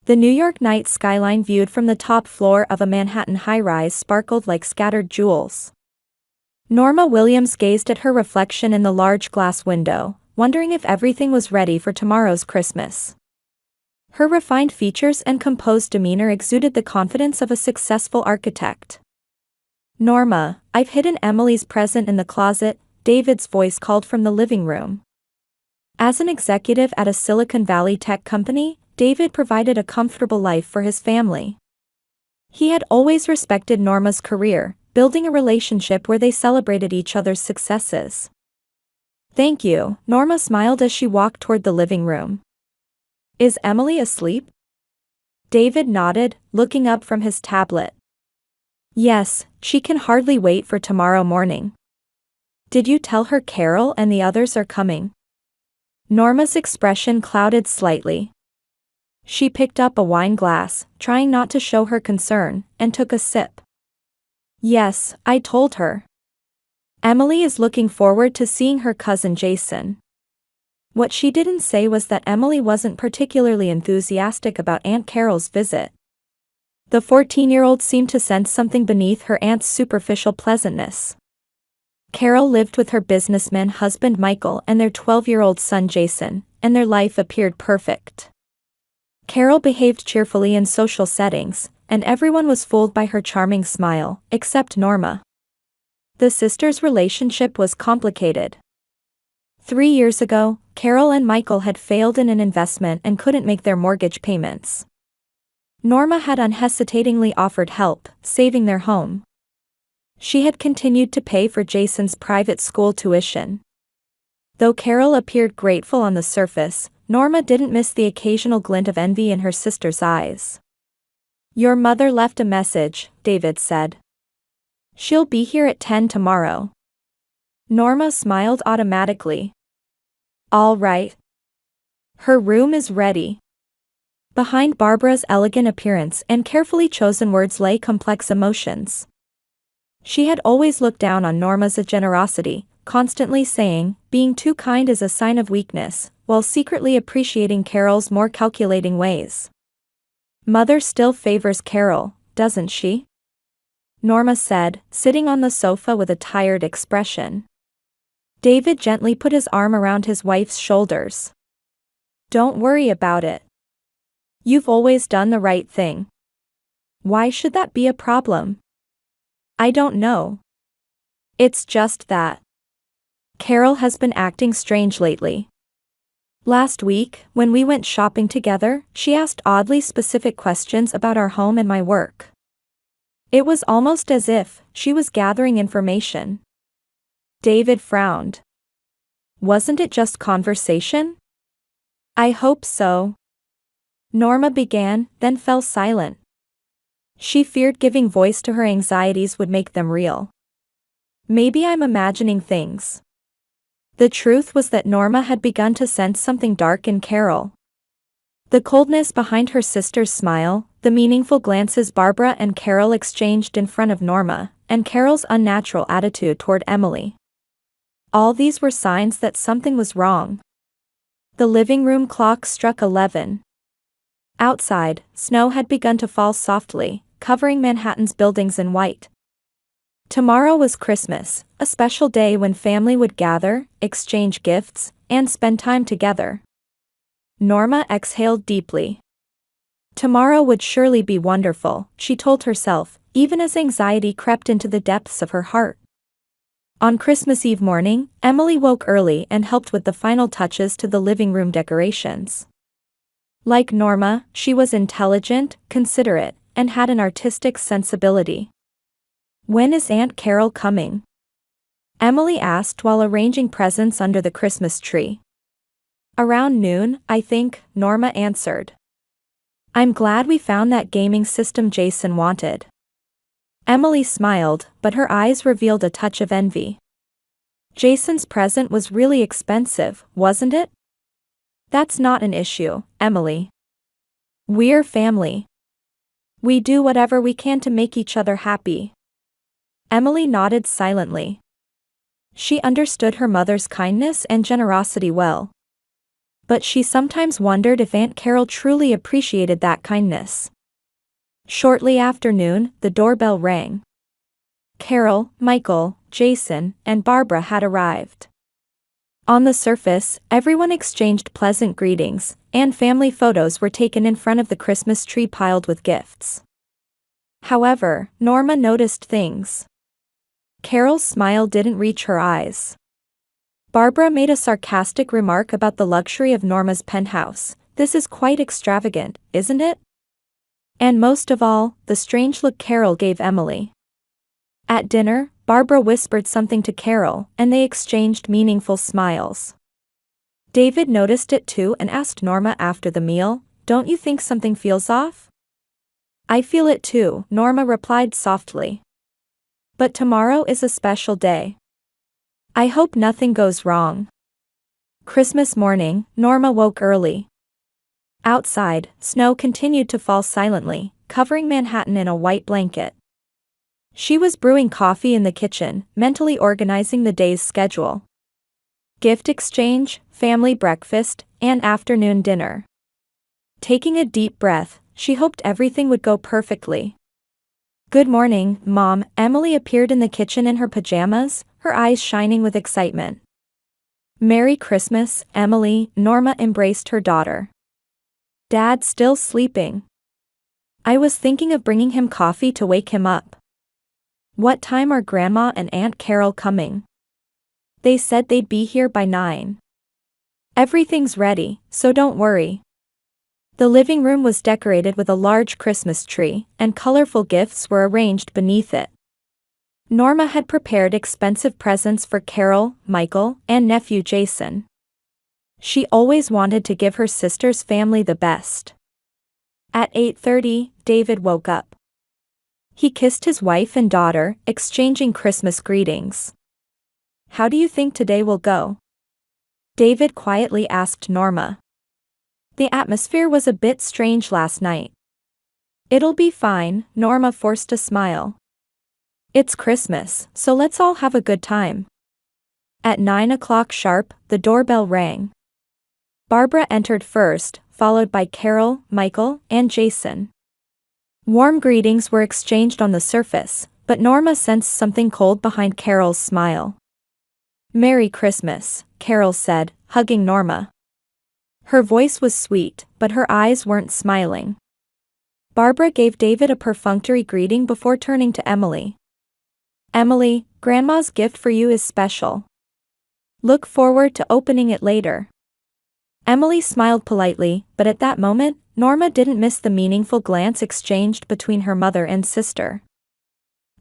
The New York night skyline viewed from the top floor of a Manhattan high-rise sparkled like scattered jewels. Norma Williams gazed at her reflection in the large glass window, wondering if everything was ready for tomorrow's Christmas. Her refined features and composed demeanor exuded the confidence of a successful architect. "Norma, I've hidden Emily's present in the closet," David's voice called from the living room. As an executive at a Silicon Valley tech company, David provided a comfortable life for his family. He had always respected Norma's career, building a relationship where they celebrated each other's successes. "Thank you," Norma smiled as she walked toward the living room. "Is Emily asleep?" David nodded, looking up from his tablet. "Yes, she can hardly wait for tomorrow morning." "Did you tell her Carol and the others are coming?" Norma's expression clouded slightly. She picked up a wine glass, trying not to show her concern, and took a sip. "Yes, I told her. Emily is looking forward to seeing her cousin Jason." What she didn't say was that Emily wasn't particularly enthusiastic about Aunt Carol's visit. The 14-year-old seemed to sense something beneath her aunt's superficial pleasantness. Carol lived with her businessman husband Michael and their 12-year-old son Jason, and their life appeared perfect. Carol behaved cheerfully in social settings, and everyone was fooled by her charming smile, except Norma. The sisters' relationship was complicated. 3 years ago, Carol and Michael had failed in an investment and couldn't make their mortgage payments. Norma had unhesitatingly offered help, saving their home. She had continued to pay for Jason's private school tuition. Though Carol appeared grateful on the surface, Norma didn't miss the occasional glint of envy in her sister's eyes. "Your mother left a message," David said. "She'll be here at 10 tomorrow." Norma smiled automatically. "All right. Her room is ready." Behind Barbara's elegant appearance and carefully chosen words lay complex emotions. She had always looked down on Norma's generosity, constantly saying, being too kind is a sign of weakness, while secretly appreciating Carol's more calculating ways. "Mother still favors Carol, doesn't she?" Norma said, sitting on the sofa with a tired expression. David gently put his arm around his wife's shoulders. "Don't worry about it. You've always done the right thing. Why should that be a problem?" "I don't know. It's just that Carol has been acting strange lately. Last week, when we went shopping together, she asked oddly specific questions about our home and my work. It was almost as if she was gathering information." David frowned. "Wasn't it just conversation?" "I hope so." Norma began, then fell silent. She feared giving voice to her anxieties would make them real. "Maybe I'm imagining things." The truth was that Norma had begun to sense something dark in Carol. The coldness behind her sister's smile, the meaningful glances Barbara and Carol exchanged in front of Norma, and Carol's unnatural attitude toward Emily. All these were signs that something was wrong. The living room clock struck 11. Outside, snow had begun to fall softly, covering Manhattan's buildings in white. Tomorrow was Christmas, a special day when family would gather, exchange gifts, and spend time together. Norma exhaled deeply. Tomorrow would surely be wonderful, she told herself, even as anxiety crept into the depths of her heart. On Christmas Eve morning, Emily woke early and helped with the final touches to the living room decorations. Like Norma, she was intelligent, considerate, and had an artistic sensibility. "When is Aunt Carol coming?" Emily asked while arranging presents under the Christmas tree. "Around noon, I think," Norma answered. "I'm glad we found that gaming system Jason wanted." Emily smiled, but her eyes revealed a touch of envy. "Jason's present was really expensive, wasn't it?" "That's not an issue, Emily. We're family. We do whatever we can to make each other happy." Emily nodded silently. She understood her mother's kindness and generosity well. But she sometimes wondered if Aunt Carol truly appreciated that kindness. Shortly after noon, the doorbell rang. Carol, Michael, Jason, and Barbara had arrived. On the surface, everyone exchanged pleasant greetings, and family photos were taken in front of the Christmas tree piled with gifts. However, Norma noticed things. Carol's smile didn't reach her eyes. Barbara made a sarcastic remark about the luxury of Norma's penthouse. "This is quite extravagant, isn't it?" And most of all, the strange look Carol gave Emily. At dinner, Barbara whispered something to Carol, and they exchanged meaningful smiles. David noticed it too and asked Norma after the meal, "Don't you think something feels off?" "I feel it too," Norma replied softly. "But tomorrow is a special day. I hope nothing goes wrong." Christmas morning, Norma woke early. Outside, snow continued to fall silently, covering Manhattan in a white blanket. She was brewing coffee in the kitchen, mentally organizing the day's schedule. Gift exchange, family breakfast, and afternoon dinner. Taking a deep breath, she hoped everything would go perfectly. "Good morning, Mom." Emily appeared in the kitchen in her pajamas, her eyes shining with excitement. "Merry Christmas, Emily." Norma embraced her daughter. "Dad's still sleeping. I was thinking of bringing him coffee to wake him up." "What time are Grandma and Aunt Carol coming?" "They said they'd be here by 9. Everything's ready, so don't worry." The living room was decorated with a large Christmas tree, and colorful gifts were arranged beneath it. Norma had prepared expensive presents for Carol, Michael, and nephew Jason. She always wanted to give her sister's family the best. At 8:30, David woke up. He kissed his wife and daughter, exchanging Christmas greetings. "How do you think today will go?" David quietly asked Norma. "The atmosphere was a bit strange last night." "It'll be fine," Norma forced a smile. "It's Christmas, so let's all have a good time." At 9 o'clock sharp, the doorbell rang. Barbara entered first, followed by Carol, Michael, and Jason. Warm greetings were exchanged on the surface, but Norma sensed something cold behind Carol's smile. "Merry Christmas," Carol said, hugging Norma. Her voice was sweet, but her eyes weren't smiling. Barbara gave David a perfunctory greeting before turning to Emily. "Emily, Grandma's gift for you is special. Look forward to opening it later." Emily smiled politely, but at that moment, Norma didn't miss the meaningful glance exchanged between her mother and sister.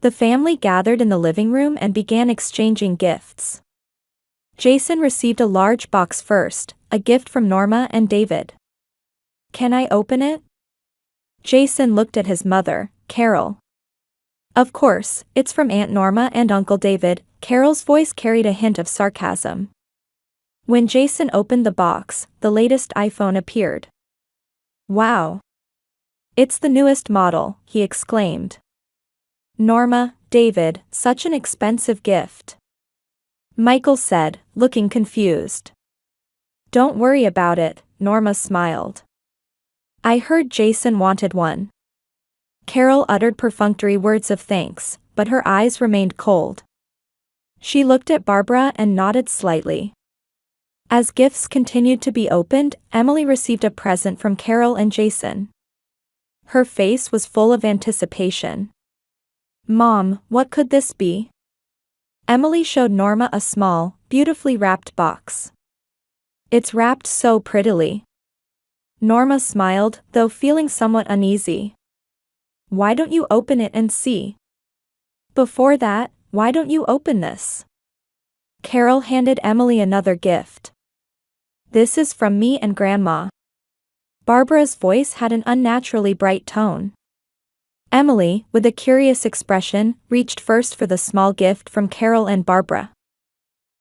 The family gathered in the living room and began exchanging gifts. Jason received a large box first, a gift from Norma and David. "Can I open it?" Jason looked at his mother, Carol. "Of course, it's from Aunt Norma and Uncle David." Carol's voice carried a hint of sarcasm. When Jason opened the box, the latest iPhone appeared. "Wow! It's the newest model," he exclaimed. "Norma, David, such an expensive gift," Michael said, looking confused. "Don't worry about it," Norma smiled. "I heard Jason wanted one." Carol uttered perfunctory words of thanks, but her eyes remained cold. She looked at Barbara and nodded slightly. As gifts continued to be opened, Emily received a present from Carol and Jason. Her face was full of anticipation. "Mom, what could this be?" Emily showed Norma a small, beautifully wrapped box. "It's wrapped so prettily." Norma smiled, though feeling somewhat uneasy. "Why don't you open it and see?" "Before that, why don't you open this?" Carol handed Emily another gift. "This is from me and Grandma." Barbara's voice had an unnaturally bright tone. Emily, with a curious expression, reached first for the small gift from Carol and Barbara.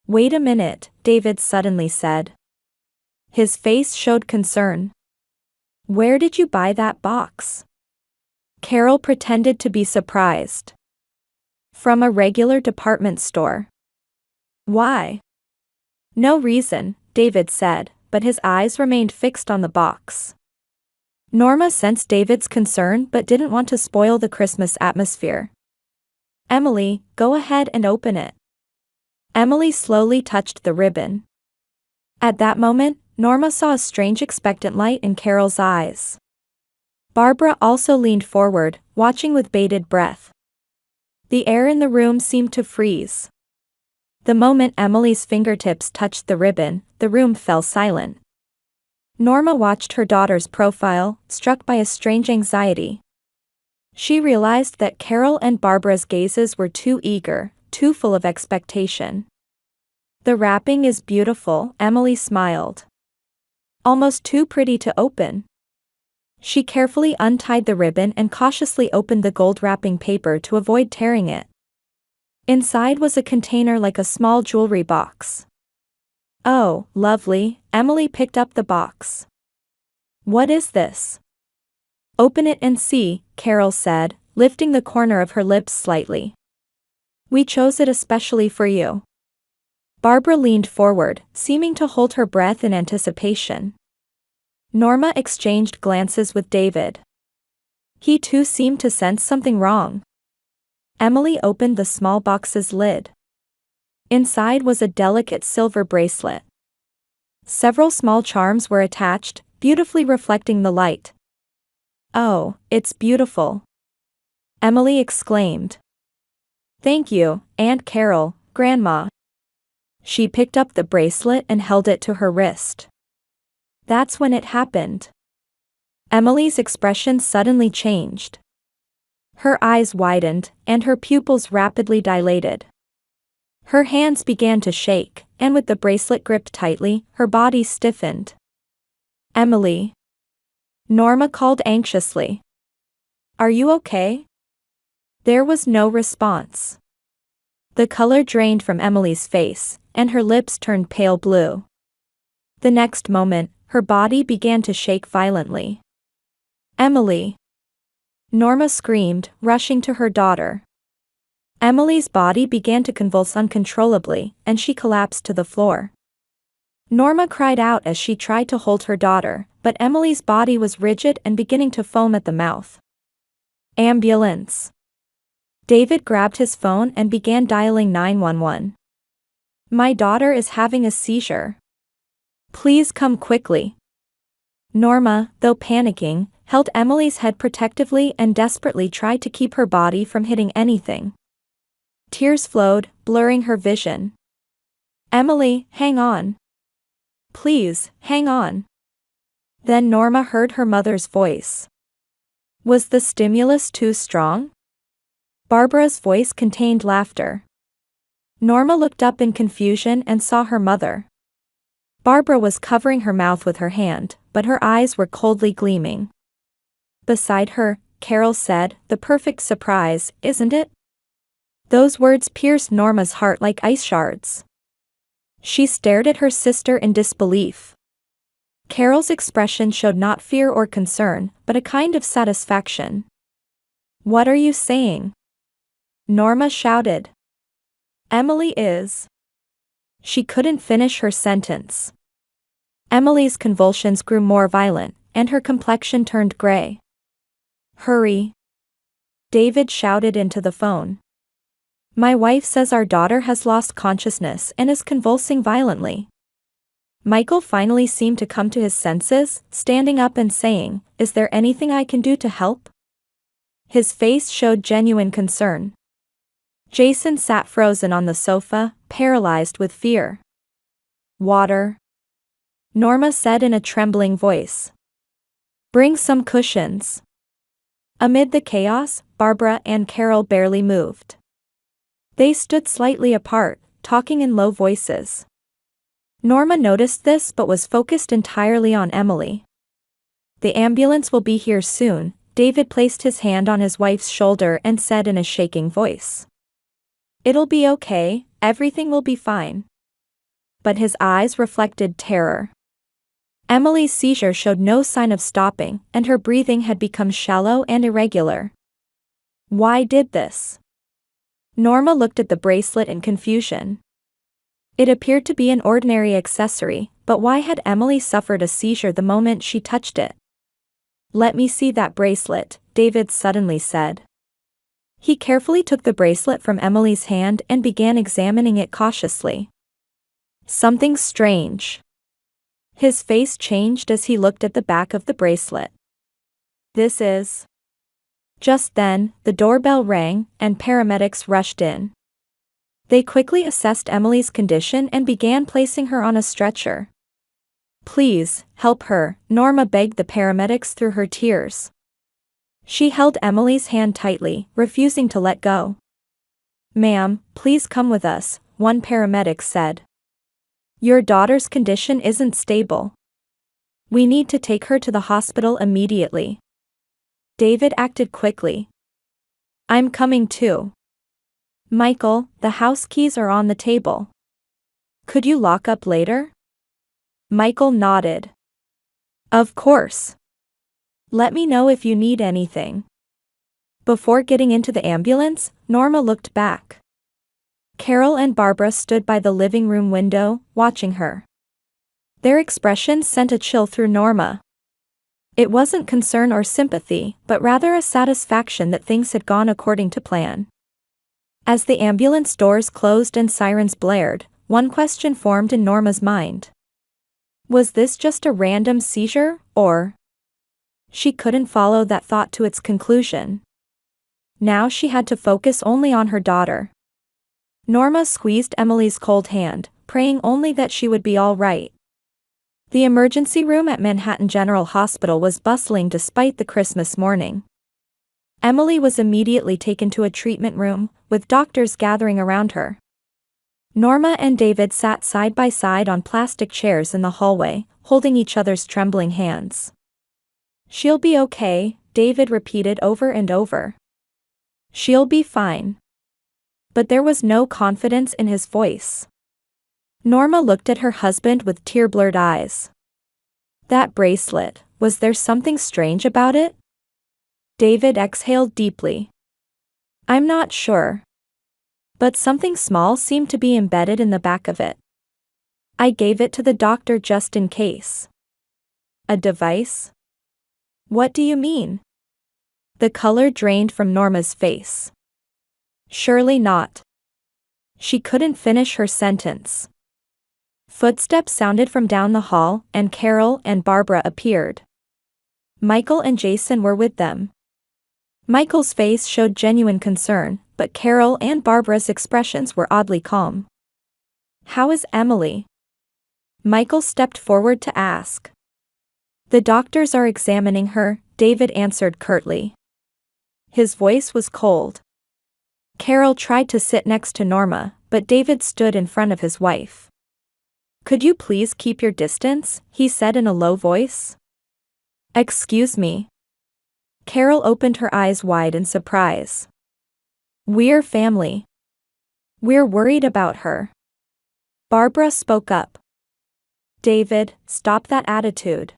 "Wait a minute," David suddenly said. His face showed concern. "Where did you buy that box?" Carol pretended to be surprised. "From a regular department store." "Why?" "No reason," David said, but his eyes remained fixed on the box. Norma sensed David's concern but didn't want to spoil the Christmas atmosphere. "Emily, go ahead and open it." Emily slowly touched the ribbon. At that moment, Norma saw a strange expectant light in Carol's eyes. Barbara also leaned forward, watching with bated breath. The air in the room seemed to freeze. The moment Emily's fingertips touched the ribbon, the room fell silent. Norma watched her daughter's profile, struck by a strange anxiety. She realized that Carol and Barbara's gazes were too eager, too full of expectation. "The wrapping is beautiful," Emily smiled. "Almost too pretty to open." She carefully untied the ribbon and cautiously opened the gold wrapping paper to avoid tearing it. Inside was a container like a small jewelry box. "Oh, lovely," Emily picked up the box. "What is this?" "Open it and see," Carol said, lifting the corner of her lips slightly. "We chose it especially for you." Barbara leaned forward, seeming to hold her breath in anticipation. Norma exchanged glances with David. He too seemed to sense something wrong. Emily opened the small box's lid. Inside was a delicate silver bracelet. Several small charms were attached, beautifully reflecting the light. "Oh, it's beautiful," Emily exclaimed. "Thank you, Aunt Carol, Grandma." She picked up the bracelet and held it to her wrist. That's when it happened. Emily's expression suddenly changed. Her eyes widened, and her pupils rapidly dilated. Her hands began to shake, and with the bracelet gripped tightly, her body stiffened. "Emily?" Norma called anxiously. "Are you okay?" There was no response. The color drained from Emily's face, and her lips turned pale blue. The next moment, her body began to shake violently. "Emily!" Norma screamed, rushing to her daughter. Emily's body began to convulse uncontrollably, and she collapsed to the floor. Norma cried out as she tried to hold her daughter, but Emily's body was rigid and beginning to foam at the mouth. "Ambulance!" David grabbed his phone and began dialing 911. "My daughter is having a seizure. Please come quickly." Norma, though panicking, held Emily's head protectively and desperately tried to keep her body from hitting anything. Tears flowed, blurring her vision. "Emily, hang on. Please, hang on." Then Norma heard her mother's voice. Was the stimulus too strong? Barbara's voice contained laughter. Norma looked up in confusion and saw her mother. Barbara was covering her mouth with her hand, but her eyes were coldly gleaming. Beside her, Carol said, "The perfect surprise, isn't it?" Those words pierced Norma's heart like ice shards. She stared at her sister in disbelief. Carol's expression showed not fear or concern, but a kind of satisfaction. "What are you saying?" Norma shouted. "Emily is..." She couldn't finish her sentence. Emily's convulsions grew more violent, and her complexion turned gray. "Hurry!" David shouted into the phone. "My wife says our daughter has lost consciousness and is convulsing violently." Michael finally seemed to come to his senses, standing up and saying, "Is there anything I can do to help?" His face showed genuine concern. Jason sat frozen on the sofa, paralyzed with fear. "Water," Norma said in a trembling voice. "Bring some cushions." Amid the chaos, Barbara and Carol barely moved. They stood slightly apart, talking in low voices. Norma noticed this but was focused entirely on Emily. "The ambulance will be here soon," David placed his hand on his wife's shoulder and said in a shaking voice. "It'll be okay, everything will be fine." But his eyes reflected terror. Emily's seizure showed no sign of stopping, and her breathing had become shallow and irregular. Why did this? Norma looked at the bracelet in confusion. It appeared to be an ordinary accessory, But why had Emily suffered a seizure the moment she touched it? "Let me see that bracelet," David suddenly said. He carefully took the bracelet from Emily's hand and began examining it cautiously. "Something strange." His face changed as he looked at the back of the bracelet. "This is..." Just then, the doorbell rang, and paramedics rushed in. They quickly assessed Emily's condition and began placing her on a stretcher. "Please, help her," Norma begged the paramedics through her tears. She held Emily's hand tightly, refusing to let go. "Ma'am, please come with us," one paramedic said. "Your daughter's condition isn't stable. We need to take her to the hospital immediately." David acted quickly. "I'm coming too. Michael, the house keys are on the table. Could you lock up later?" Michael nodded. "Of course. Let me know if you need anything." Before getting into the ambulance, Norma looked back. Carol and Barbara stood by the living room window, watching her. Their expressions sent a chill through Norma. It wasn't concern or sympathy, but rather a satisfaction that things had gone according to plan. As the ambulance doors closed and sirens blared, one question formed in Norma's mind. Was this just a random seizure, or? She couldn't follow that thought to its conclusion. Now she had to focus only on her daughter. Norma squeezed Emily's cold hand, praying only that she would be all right. The emergency room at Manhattan General Hospital was bustling despite the Christmas morning. Emily was immediately taken to a treatment room, with doctors gathering around her. Norma and David sat side by side on plastic chairs in the hallway, holding each other's trembling hands. "She'll be okay," David repeated over and over. "She'll be fine." But there was no confidence in his voice. Norma looked at her husband with tear-blurred eyes. "That bracelet, was there something strange about it?" David exhaled deeply. "I'm not sure. But something small seemed to be embedded in the back of it. I gave it to the doctor just in case." "A device? What do you mean?" The color drained from Norma's face. "Surely not." She couldn't finish her sentence. Footsteps sounded from down the hall, and Carol and Barbara appeared. Michael and Jason were with them. Michael's face showed genuine concern, but Carol and Barbara's expressions were oddly calm. "How is Emily?" Michael stepped forward to ask. "The doctors are examining her," David answered curtly. His voice was cold. Carol tried to sit next to Norma, but David stood in front of his wife. "Could you please keep your distance?" he said in a low voice. "Excuse me." Carol opened her eyes wide in surprise. "We're family. We're worried about her." Barbara spoke up. "David, stop that attitude.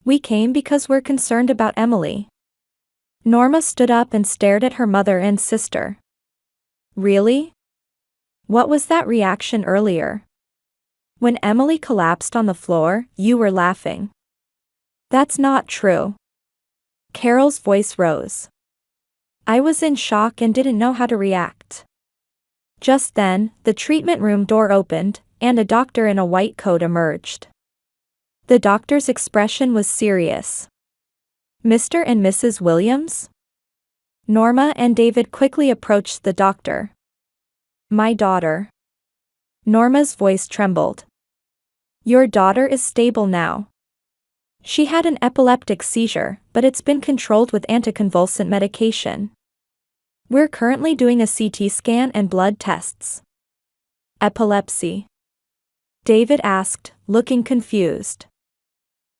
We came because we're concerned about Emily." Norma stood up and stared at her mother and sister. "Really? What was that reaction earlier? When Emily collapsed on the floor, you were laughing." "That's not true." Carol's voice rose. "I was in shock and didn't know how to react." Just then, the treatment room door opened, and a doctor in a white coat emerged. The doctor's expression was serious. "Mr. and Mrs. Williams?" Norma and David quickly approached the doctor. "My daughter." Norma's voice trembled. "Your daughter is stable now. She had an epileptic seizure, but it's been controlled with anticonvulsant medication. We're currently doing a CT scan and blood tests." "Epilepsy?" David asked, looking confused.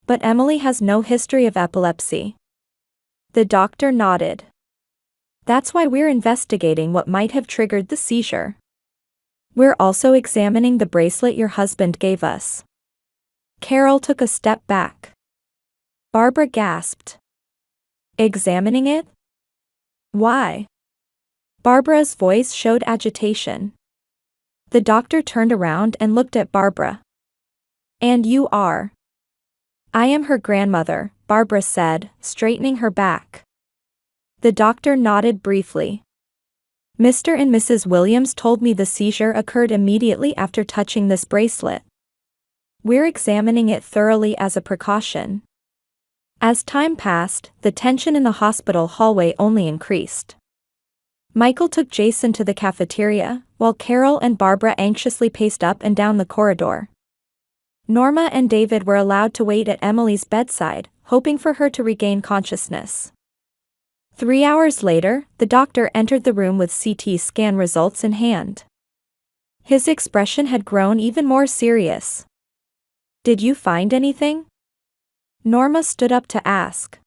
"But Emily has no history of epilepsy." The doctor nodded. "That's why we're investigating what might have triggered the seizure. We're also examining the bracelet your husband gave us." Carol took a step back. Barbara gasped. "Examining it? Why?" Barbara's voice showed agitation. The doctor turned around and looked at Barbara. And you are. I am her grandmother, Barbara said, straightening her back. The doctor nodded briefly. Mr. and Mrs. Williams told me the seizure occurred immediately after touching this bracelet. We're examining it thoroughly as a precaution. As time passed, the tension in the hospital hallway only increased. Michael took Jason to the cafeteria, while Carol and Barbara anxiously paced up and down the corridor. Norma and David were allowed to wait at Emily's bedside, hoping for her to regain consciousness. 3 hours later, the doctor entered the room with CT scan results in hand. His expression had grown even more serious. "Did you find anything?" Norma stood up to ask.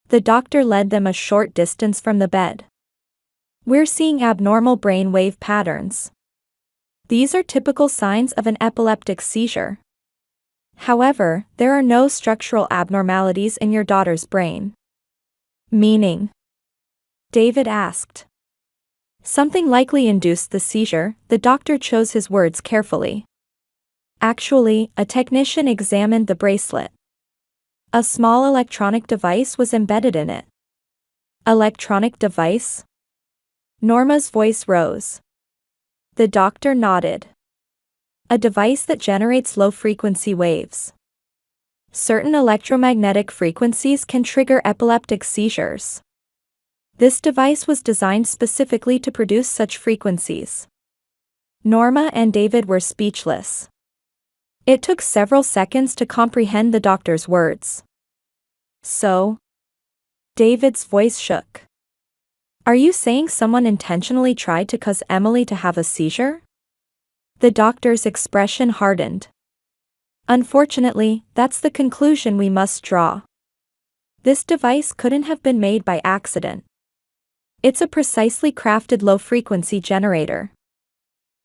The doctor led them a short distance from the bed. "We're seeing abnormal brain wave patterns. These are typical signs of an epileptic seizure. However, there are no structural abnormalities in your daughter's brain." "Meaning?" David asked. "Something likely induced the seizure," the doctor chose his words carefully. "Actually, a technician examined the bracelet. A small electronic device was embedded in it." "Electronic device?" Norma's voice rose. The doctor nodded. "A device that generates low-frequency waves. Certain electromagnetic frequencies can trigger epileptic seizures. This device was designed specifically to produce such frequencies." Norma and David were speechless. It took several seconds to comprehend the doctor's words. "So?" David's voice shook. "Are you saying someone intentionally tried to cause Emily to have a seizure?" The doctor's expression hardened. "Unfortunately, that's the conclusion we must draw. This device couldn't have been made by accident. It's a precisely crafted low-frequency generator."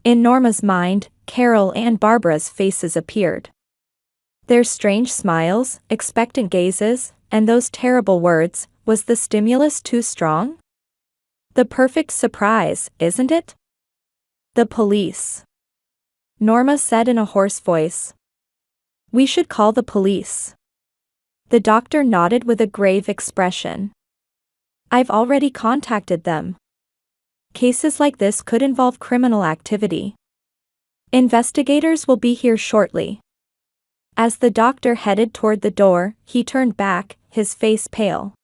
In Norma's mind, Carol and Barbara's faces appeared. Their strange smiles, expectant gazes, and those terrible words, was the stimulus too strong? The perfect surprise, isn't it? "The police," Norma said in a hoarse voice. "We should call the police." The doctor nodded with a grave expression. "I've already contacted them. Cases like this could involve criminal activity. Investigators will be here shortly." As the doctor headed toward the door, he turned back, his face pale.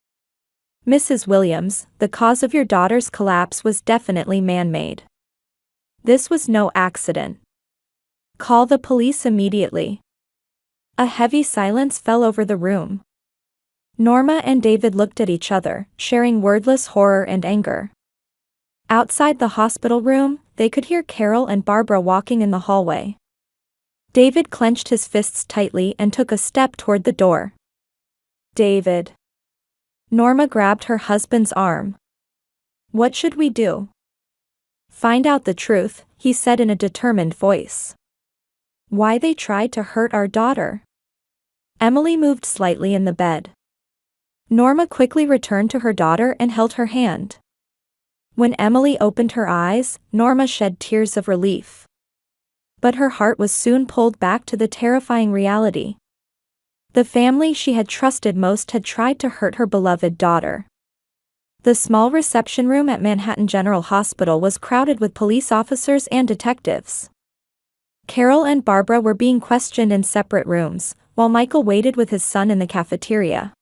"Mrs. Williams, the cause of your daughter's collapse was definitely man-made. This was no accident. Call the police immediately." A heavy silence fell over the room. Norma and David looked at each other, sharing wordless horror and anger. Outside the hospital room, they could hear Carol and Barbara walking in the hallway. David clenched his fists tightly and took a step toward the door. "David." Norma grabbed her husband's arm. "What should we do?" "Find out the truth," he said in a determined voice. "Why they tried to hurt our daughter." Emily moved slightly in the bed. Norma quickly returned to her daughter and held her hand. When Emily opened her eyes, Norma shed tears of relief. But her heart was soon pulled back to the terrifying reality. The family she had trusted most had tried to hurt her beloved daughter. The small reception room at Manhattan General Hospital was crowded with police officers and detectives. Carol and Barbara were being questioned in separate rooms, while Michael waited with his son in the cafeteria.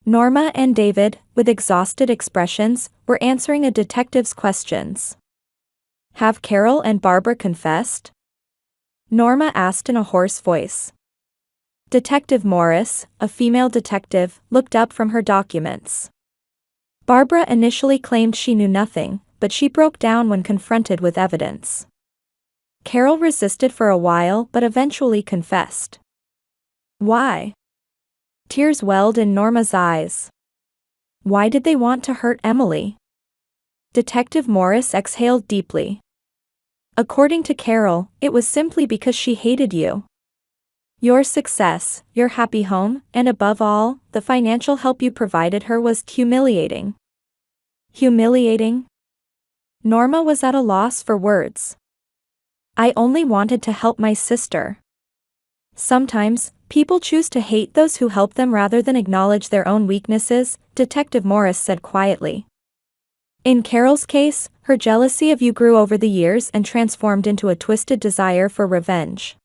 Norma and David, with exhausted expressions, were answering a detective's questions. "Have Carol and Barbara confessed?" Norma asked in a hoarse voice. Detective Morris, a female detective, looked up from her documents. Barbara initially claimed she knew nothing, but she broke down when confronted with evidence. Carol resisted for a while but eventually confessed. "Why?" Tears welled in Norma's eyes. "Why did they want to hurt Emily?" Detective Morris exhaled deeply. "According to Carol, it was simply because she hated you. Your success, your happy home, and above all, the financial help you provided her was humiliating." "Humiliating?" Norma was at a loss for words. "I only wanted to help my sister." Sometimes, people choose to hate those who help them rather than acknowledge their own weaknesses, Detective Morris said quietly. In Carol's case, her jealousy of you grew over the years and transformed into a twisted desire for revenge.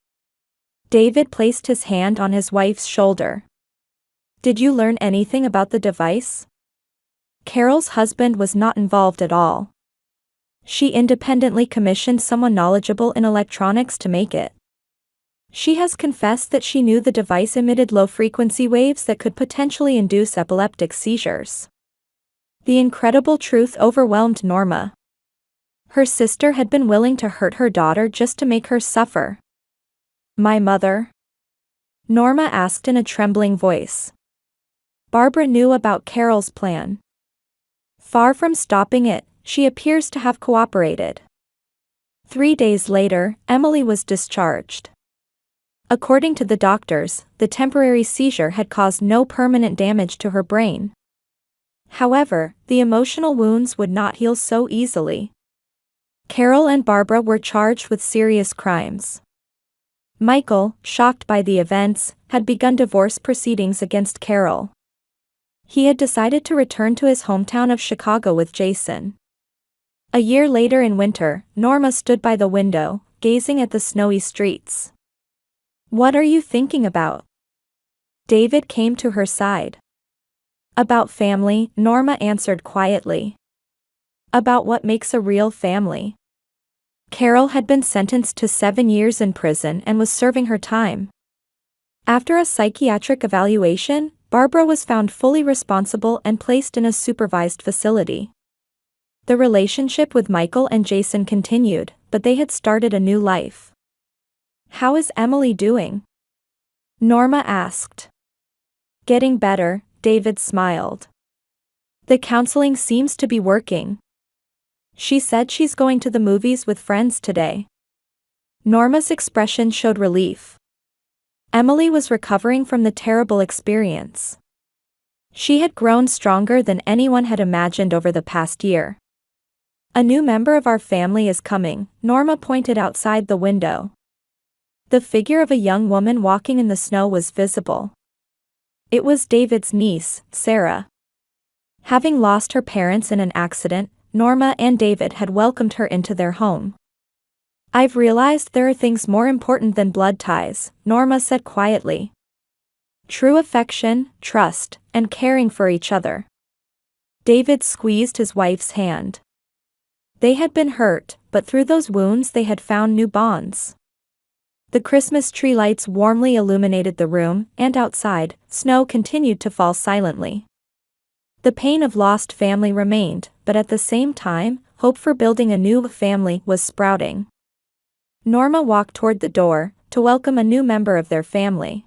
David placed his hand on his wife's shoulder. Did you learn anything about the device? Carol's husband was not involved at all. She independently commissioned someone knowledgeable in electronics to make it. She has confessed that she knew the device emitted low-frequency waves that could potentially induce epileptic seizures. The incredible truth overwhelmed Norma. Her sister had been willing to hurt her daughter just to make her suffer. My mother? Norma asked in a trembling voice. Barbara knew about Carol's plan. Far from stopping it, she appears to have cooperated. 3 days later, Emily was discharged. According to the doctors, the temporary seizure had caused no permanent damage to her brain. However, the emotional wounds would not heal so easily. Carol and Barbara were charged with serious crimes. Michael, shocked by the events, had begun divorce proceedings against Carol. He had decided to return to his hometown of Chicago with Jason. A year later in winter, Norma stood by the window, gazing at the snowy streets. What are you thinking about? David came to her side. About family, Norma answered quietly. About what makes a real family. Carol had been sentenced to 7 years in prison and was serving her time. After a psychiatric evaluation, Barbara was found fully responsible and placed in a supervised facility. The relationship with Michael and Jason continued, but they had started a new life. How is Emily doing? Norma asked. Getting better, David smiled. The counseling seems to be working. She said she's going to the movies with friends today. Norma's expression showed relief. Emily was recovering from the terrible experience. She had grown stronger than anyone had imagined over the past year. A new member of our family is coming, Norma pointed outside the window. The figure of a young woman walking in the snow was visible. It was David's niece, Sarah. Having lost her parents in an accident, Norma and David had welcomed her into their home. I've realized there are things more important than blood ties, Norma said quietly. True affection, trust, and caring for each other. David squeezed his wife's hand. They had been hurt, but through those wounds they had found new bonds. The Christmas tree lights warmly illuminated the room, and outside, snow continued to fall silently. The pain of lost family remained, but at the same time, hope for building a new family was sprouting. Norma walked toward the door, to welcome a new member of their family.